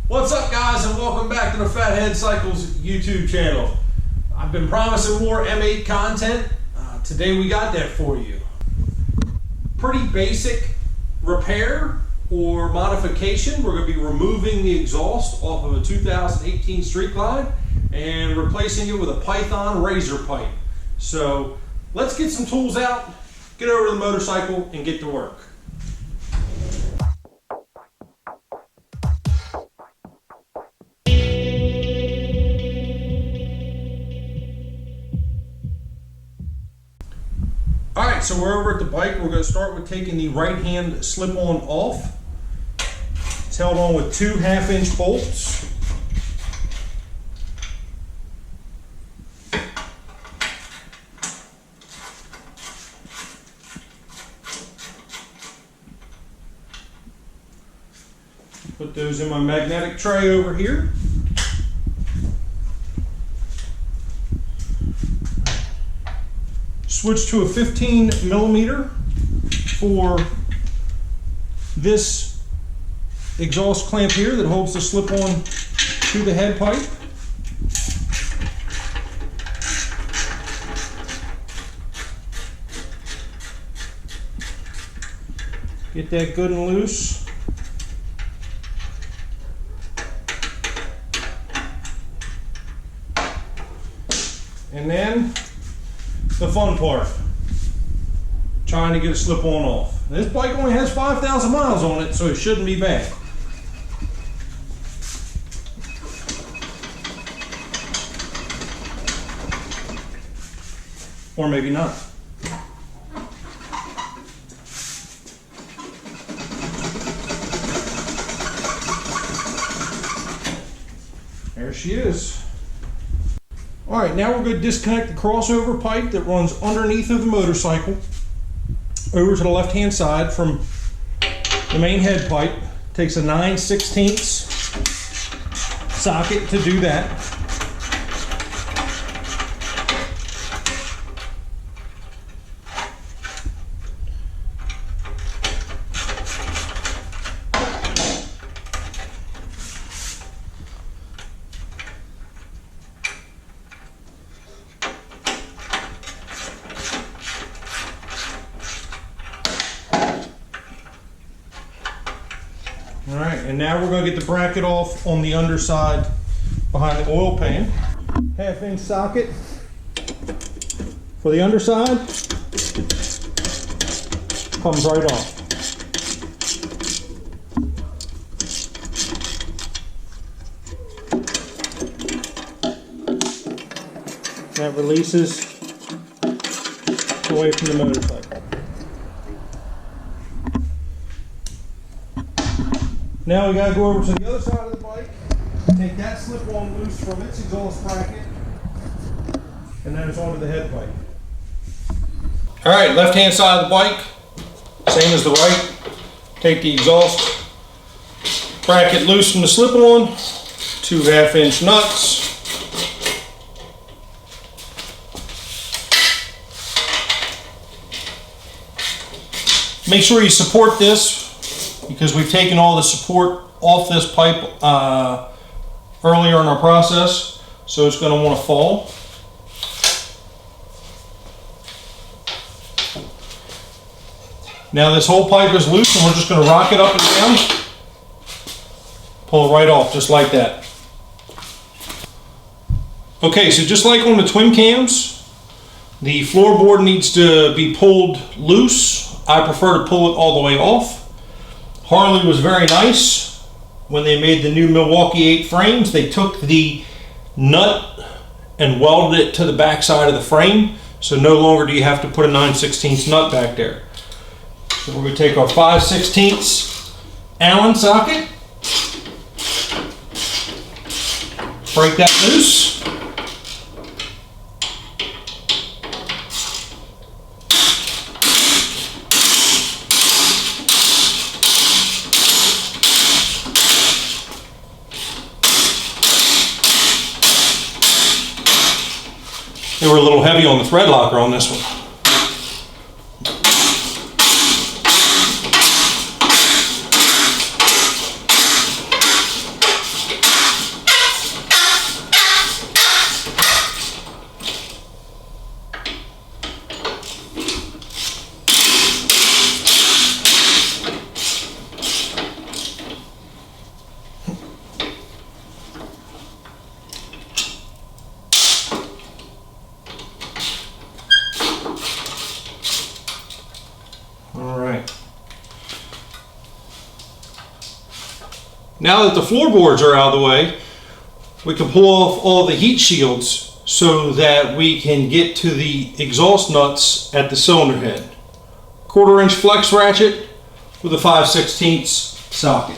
What's up, guys, and welcome back to the Fathead Cycles YouTube channel. I've been promising more M8 content. Today we got that for you. Pretty basic repair or modification. We're going to be removing the exhaust off of a 2018 Street Glide and replacing it with a Python Rayzer pipe. So let's get some tools out, get over to the motorcycle, and get to work. Alright, so we're over at the bike. We're going to start with taking the right hand slip-on off. It's held on with two 1/2-inch bolts. Put those in my magnetic tray over here. Switch to a 15 millimeter for this exhaust clamp here that holds the slip-on to the head pipe. Get that good and loose. And then the fun part, trying to get a slip-on off. This bike only has 5,000 miles on it, so it shouldn't be bad. Or maybe not. There she is. All right, now we're going to disconnect the crossover pipe that runs underneath of the motorcycle over to the left-hand side from the main head pipe. Takes a 9/16 socket to do that. All right, and now we're going to get the bracket off on the underside behind the oil pan. 1/2-inch socket for the underside. Comes right off. That releases away from the motorcycle. Now we got to go over to the other side of the bike, take that slip-on loose from its exhaust bracket, and then it's onto the head pipe. All right, left-hand side of the bike, same as the right. Take the exhaust bracket loose from the slip-on, two 1/2-inch nuts. Make sure you support this, because we've taken all the support off this pipe earlier in our process, so it's going to want to fall. Now this whole pipe is loose, and we're just going to rock it up and down. Pull it right off, just like that. Okay, so just like on the twin cams, the floorboard needs to be pulled loose. I prefer to pull it all the way off. Harley was very nice when they made the new Milwaukee-Eight frames. They took the nut and welded it to the back side of the frame, so no longer do you have to put a 9/16 nut back there. So we're going to take our 5/16 Allen socket, break that loose. They were a little heavy on the thread locker on this one. Now that the floorboards are out of the way, we can pull off all the heat shields so that we can get to the exhaust nuts at the cylinder head. 1/4 inch flex ratchet with a 5/16 socket.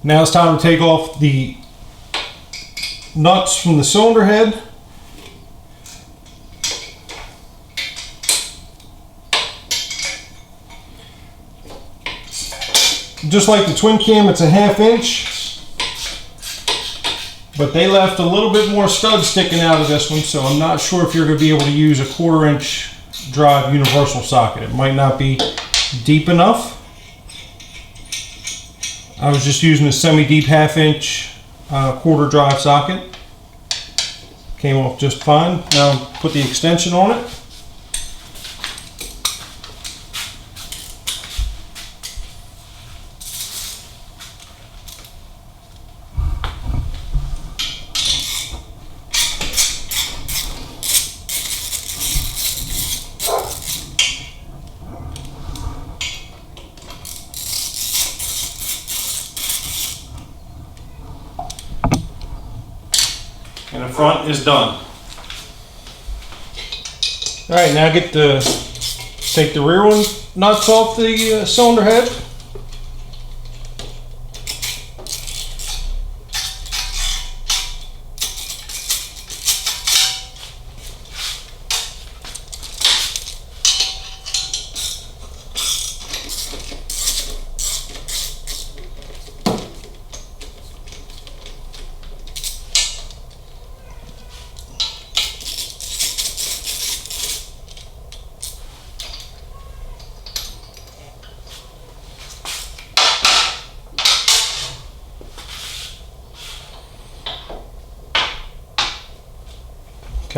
Now it's time to take off the nuts from the cylinder head. Just like the twin cam, it's a 1/2 inch, but they left a little bit more stud sticking out of this one, so I'm not sure if you're going to be able to use a 1/4 inch drive universal socket. It might not be deep enough. I was just using a semi-deep 1/2 inch quarter drive socket. Came off just fine. Now put the extension on it. And the front is done. All right, now take the rear one nuts off the cylinder head.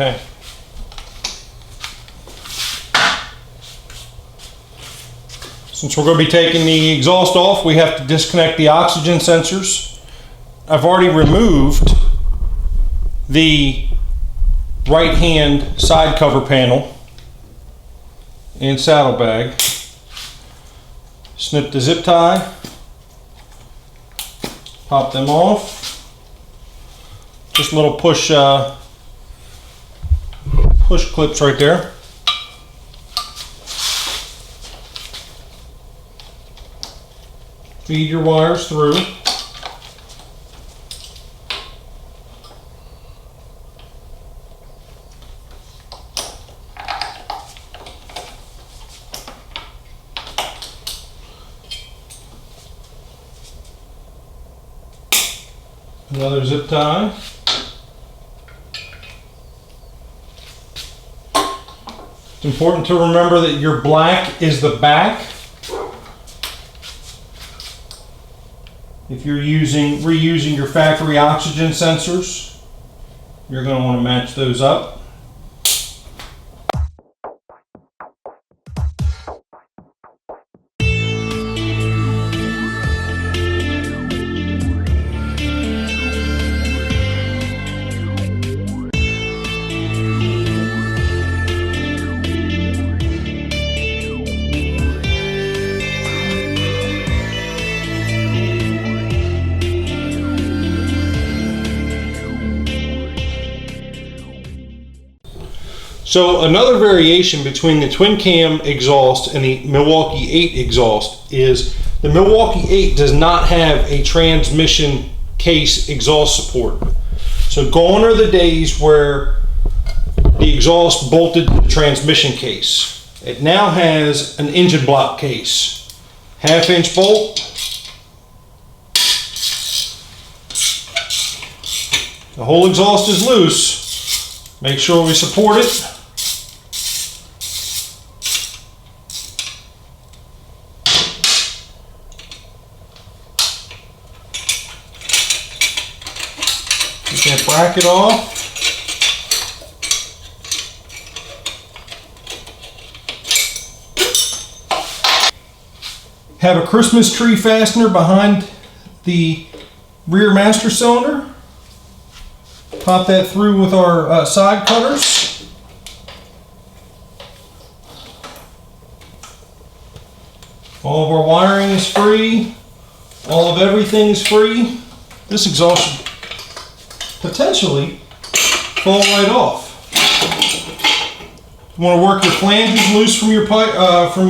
Okay. Since we're going to be taking the exhaust off, we have to disconnect the oxygen sensors. I've already removed the right-hand side cover panel and saddlebag. Snip the zip tie, pop them off. Just little push clips right there. Feed your wires through. Another zip tie. It's important to remember that your black is the back. If you're reusing your factory oxygen sensors, you're going to want to match those up. So another variation between the twin cam exhaust and the Milwaukee-Eight exhaust is the Milwaukee-Eight does not have a transmission case exhaust support. So gone are the days where the exhaust bolted to the transmission case. It now has an engine block case. 1/2 inch bolt. The whole exhaust is loose. Make sure we support it. Get that bracket off. Have a Christmas tree fastener behind the rear master cylinder. Pop that through with our side cutters. All of our wiring is free. All of everything is free. This exhaust should potentially fall right off. You want to work your flanges loose from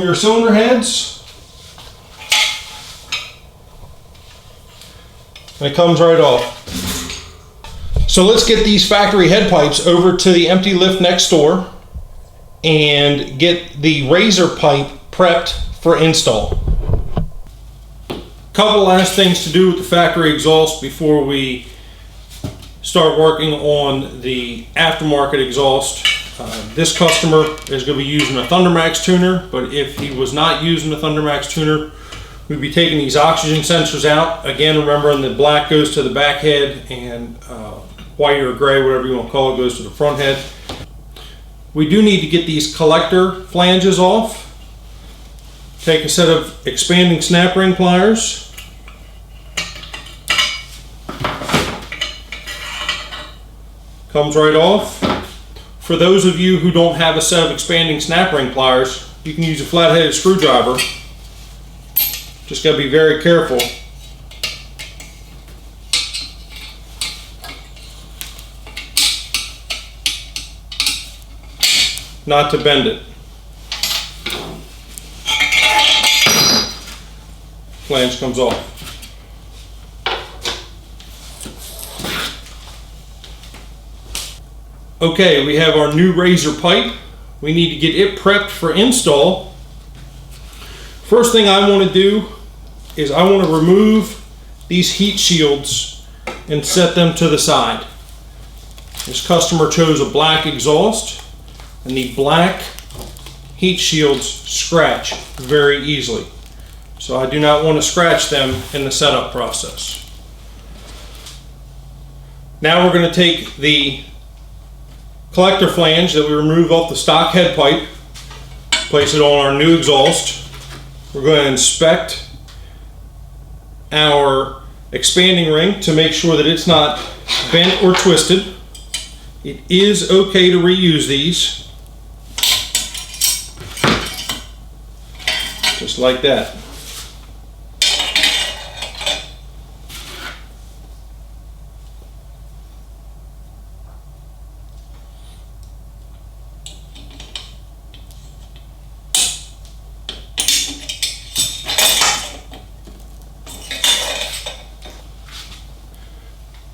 your cylinder heads. And it comes right off. So let's get these factory head pipes over to the empty lift next door and get the Rayzer pipe prepped for install. Couple last things to do with the factory exhaust before we start working on the aftermarket exhaust. This customer is going to be using a Thundermax tuner, but if he was not using a Thundermax tuner, we'd be taking these oxygen sensors out. Again, remembering the black goes to the back head and white or gray, whatever you want to call it, goes to the front head. We do need to get these collector flanges off. Take a set of expanding snap ring pliers. Comes right off. For those of you who don't have a set of expanding snap ring pliers, you can use a flat-headed screwdriver. Just got to be very careful. Not to bend it. Flange comes off. Okay, we have our new Rayzer pipe. We need to get it prepped for install. First thing I want to do is I want to remove these heat shields and set them to the side. This customer chose a black exhaust, and the black heat shields scratch very easily. So I do not want to scratch them in the setup process. Now we're going to take the collector flange that we removed off the stock head pipe, place it on our new exhaust. We're going to inspect our expanding ring to make sure that it's not bent or twisted. It is okay to reuse these, just like that.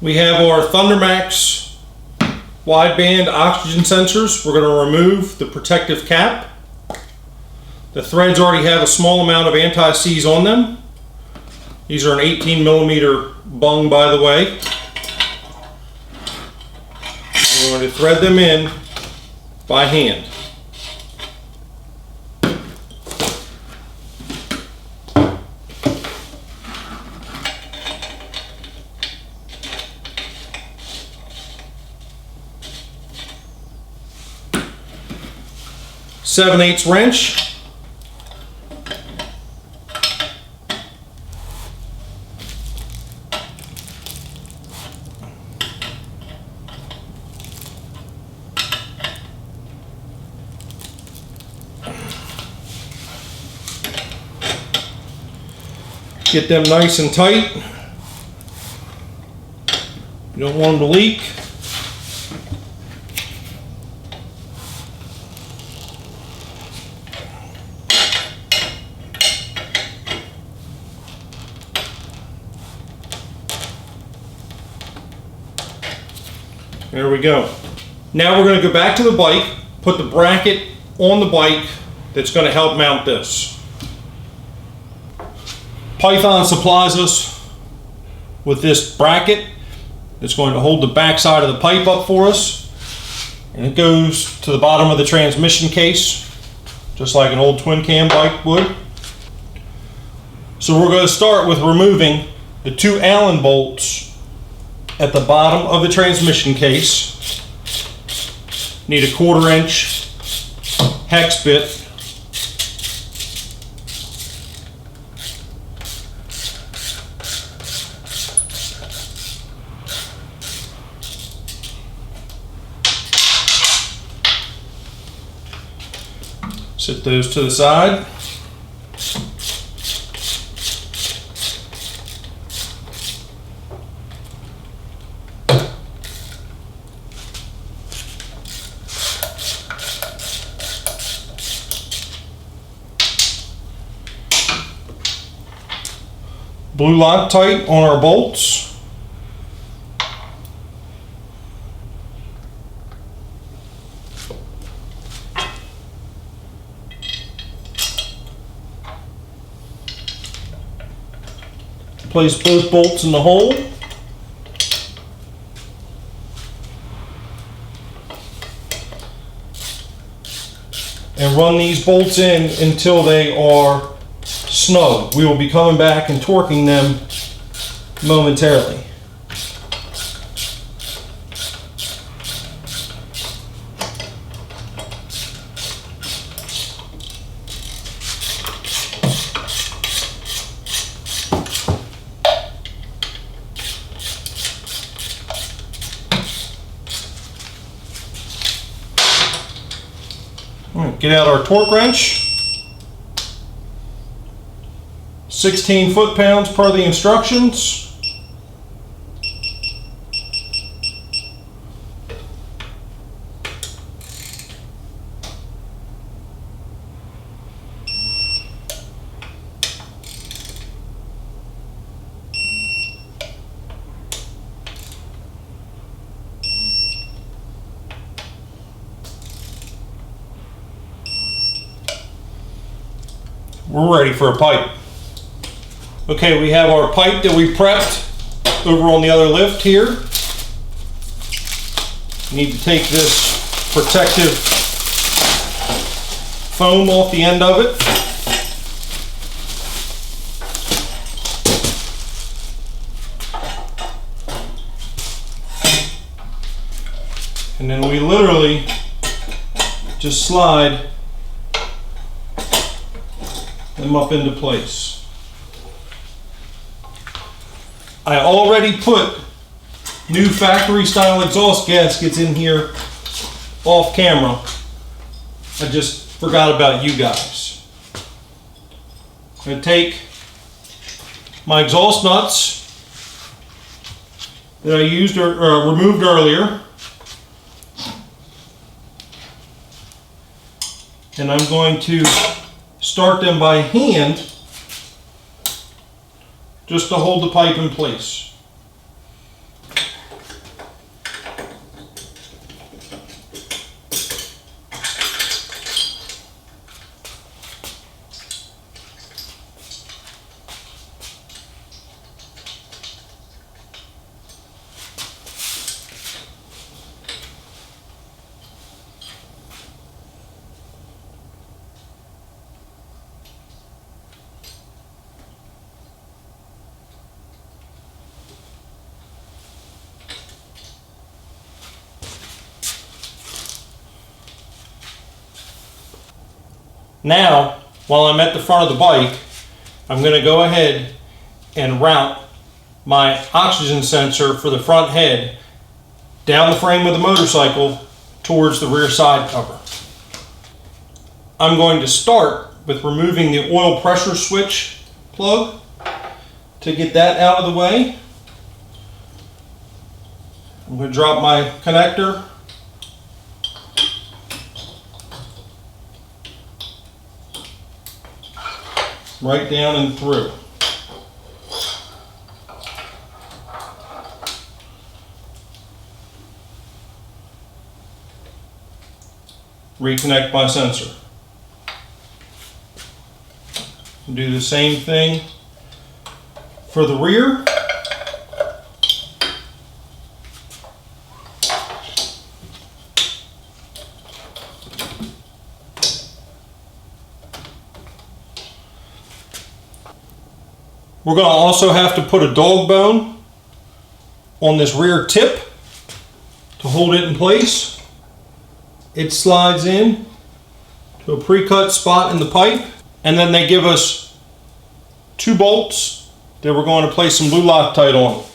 We have our Thundermax wideband oxygen sensors. We're going to remove the protective cap. The threads already have a small amount of anti-seize on them. These are an 18mm bung, by the way. We're going to thread them in by hand. Seven-eighths wrench. Get them nice and tight. You don't want them to leak. There we go. Now we're going to go back to the bike, put the bracket on the bike that's going to help mount this. Python supplies us with this bracket that's going to hold the back side of the pipe up for us, and it goes to the bottom of the transmission case, just like an old twin cam bike would. So we're going to start with removing the two Allen bolts at the bottom of the transmission case. Need a 1/4 inch hex bit. Set those to the side. Blue Loctite on our bolts. Place both bolts in the hole. And run these bolts in until they are snug. We will be coming back and torquing them momentarily. All right, get out our torque wrench. 16 foot-pounds per the instructions. We're ready for a pipe. Okay, we have our pipe that we prepped over on the other lift here. You need to take this protective foam off the end of it. And And then we literally just slide them up into place. I already put new factory style exhaust gaskets in here off camera. I just forgot about you guys. I'm going to take my exhaust nuts that I used or removed earlier, and I'm going to start them by hand just to hold the pipe in place. Now, while I'm at the front of the bike, I'm going to go ahead and route my oxygen sensor for the front head down the frame of the motorcycle towards the rear side cover. I'm going to start with removing the oil pressure switch plug to get that out of the way. I'm going to drop my connector right down and through. Reconnect my sensor. Do the same thing for the rear. We're going to also have to put a dog bone on this rear tip to hold it in place. It slides in to a pre-cut spot in the pipe, and then they give us 2 bolts that we're going to place some blue Loctite on.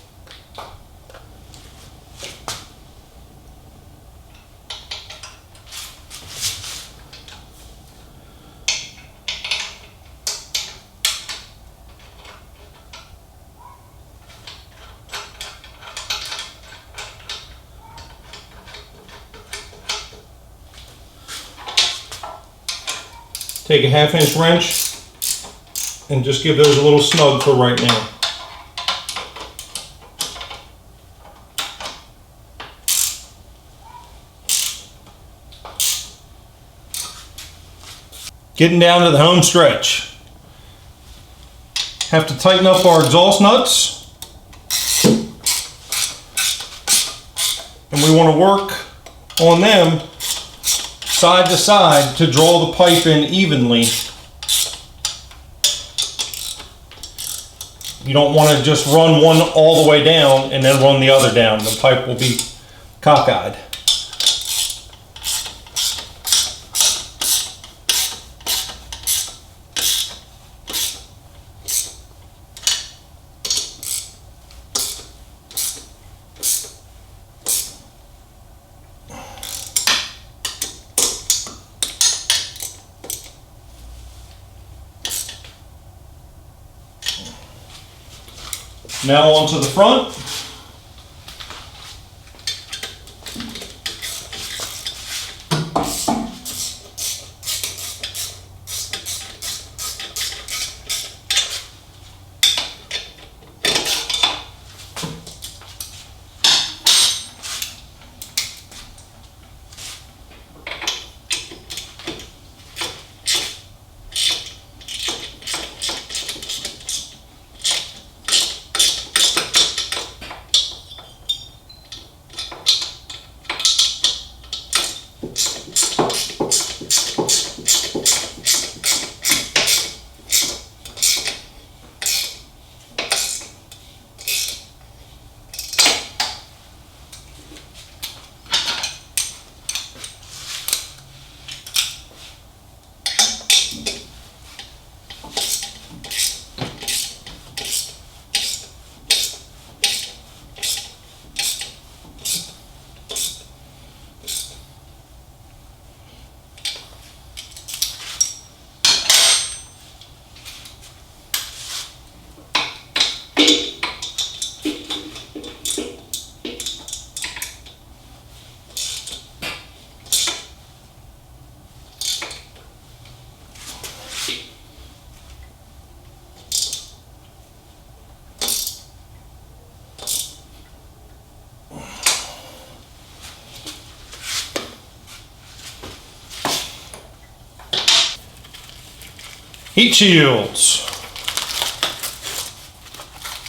Take a 1/2 inch wrench and just give those a little snug for right now. Getting down to the home stretch. Have to tighten up our exhaust nuts. And we want to work on them side to side to draw the pipe in evenly. You don't want to just run one all the way down and then run the other down. The pipe will be cockeyed. Now onto the front. Heat shields.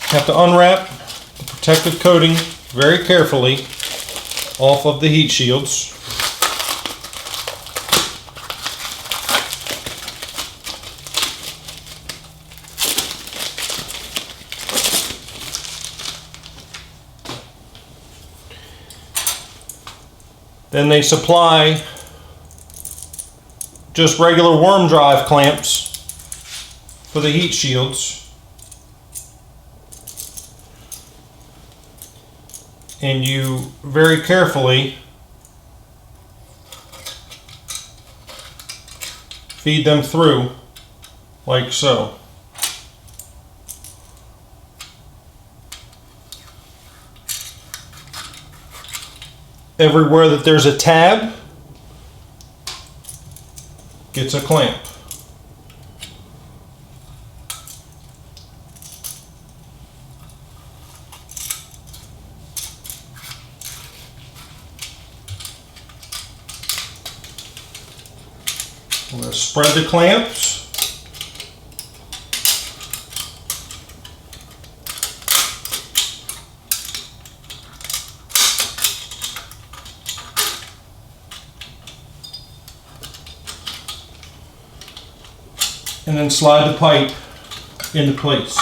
Have to unwrap the protective coating very carefully off of the heat shields. Then they supply just regular worm drive clamps for the heat shields. And you very carefully feed them through like so. Everywhere that there's a tab gets a clamp. I'm going to spread the clamps. And then slide the pipe into place.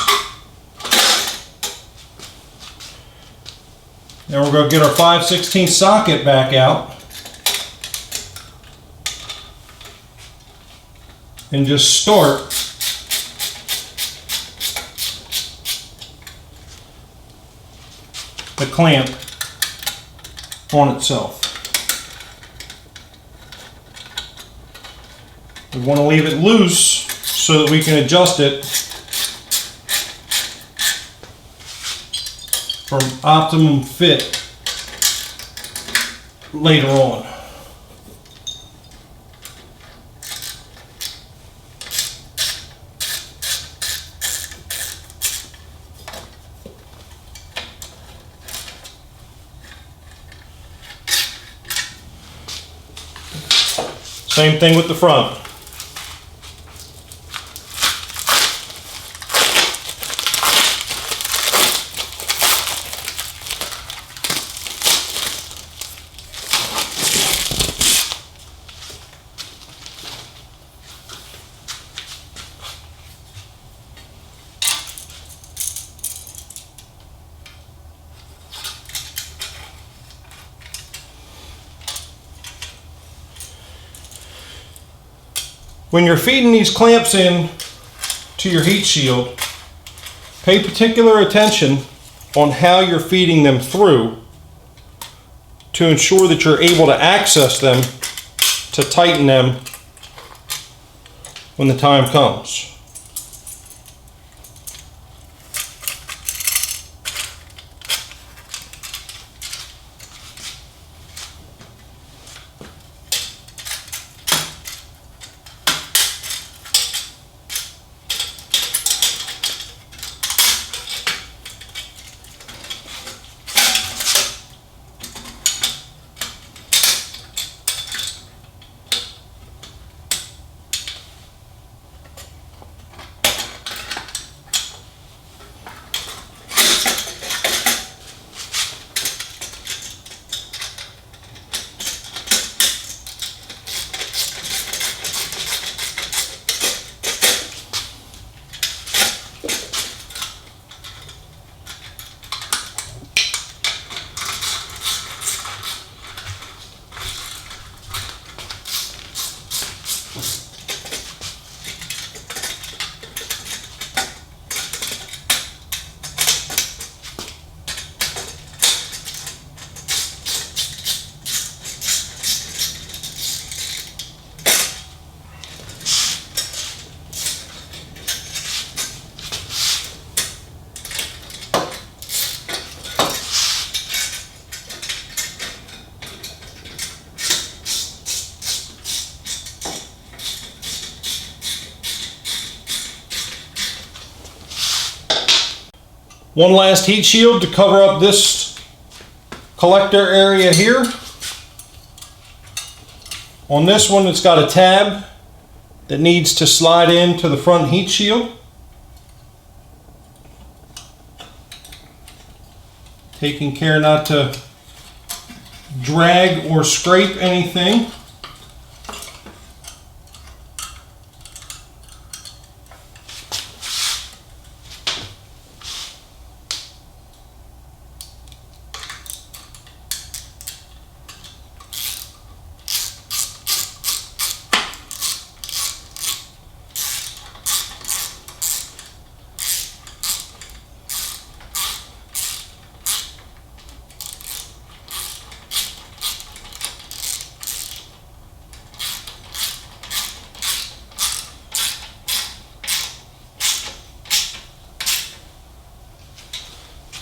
Now we're going to get our 5/16 socket back out and just start the clamp on itself. We want to leave it loose so that we can adjust it for optimum fit later on. Same thing with the front. When you're feeding these clamps in to your heat shield, pay particular attention on how you're feeding them through to ensure that you're able to access them to tighten them when the time comes. One last heat shield to cover up this collector area here. On this one, it's got a tab that needs to slide into the front heat shield. Taking care not to drag or scrape anything.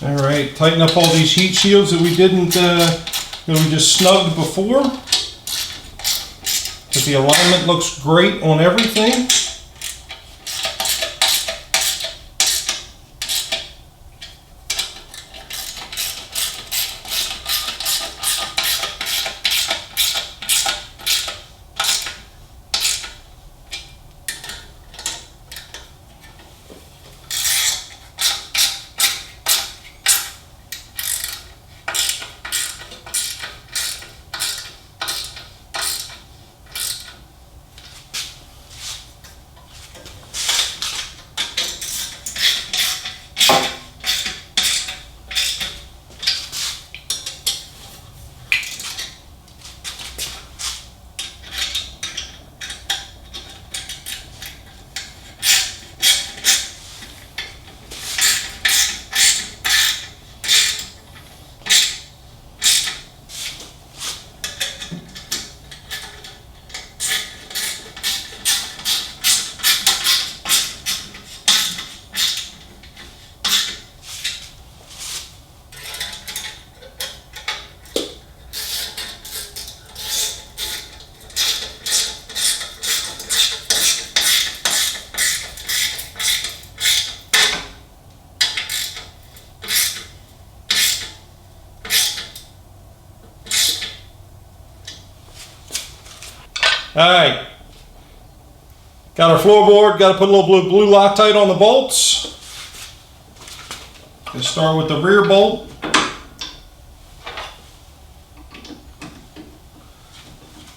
All right, tighten up all these heat shields that we didn't, that we just snugged before. But the alignment looks great on everything. Alright, got our floorboard, got to put a little blue Loctite on the bolts. Let's start with the rear bolt.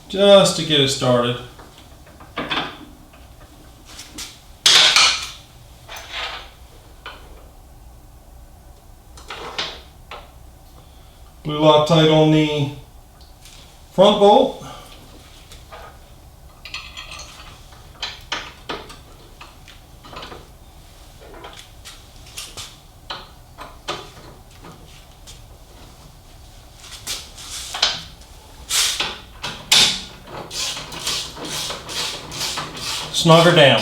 Just to get it started. Blue Loctite on the front bolt. Snug her down.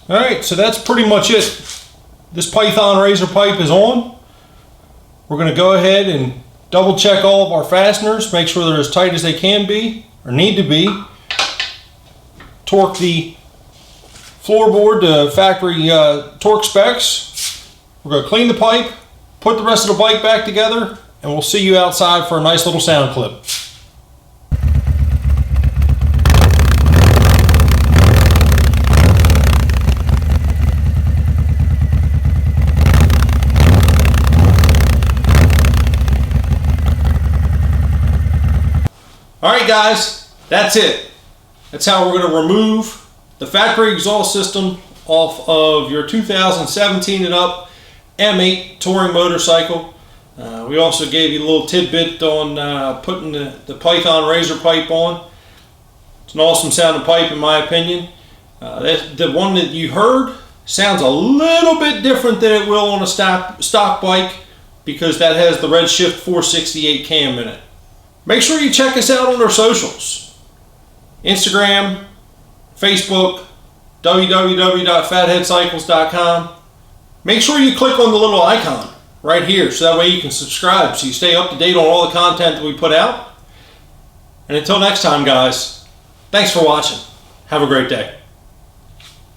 Alright, so that's pretty much it. This Python Rayzer pipe is on. We're going to go ahead and double check all of our fasteners, make sure they're as tight as they can be, or need to be. Torque the floorboard to factory torque specs. We're going to clean the pipe, put the rest of the bike back together, and we'll see you outside for a nice little sound clip. Alright guys, that's it. That's how we're going to remove the factory exhaust system off of your 2017 and up M8 touring motorcycle. We also gave you a little tidbit on putting the Python Rayzer pipe on. It's an awesome sounding pipe in my opinion. The one that you heard sounds a little bit different than it will on a stock bike because that has the Redshift 468 cam in it. Make sure you check us out on our socials. Instagram, Facebook, www.fatheadcycles.com. Make sure you click on the little icon right here so that way you can subscribe so you stay up to date on all the content that we put out. And until next time, guys, thanks for watching. Have a great day.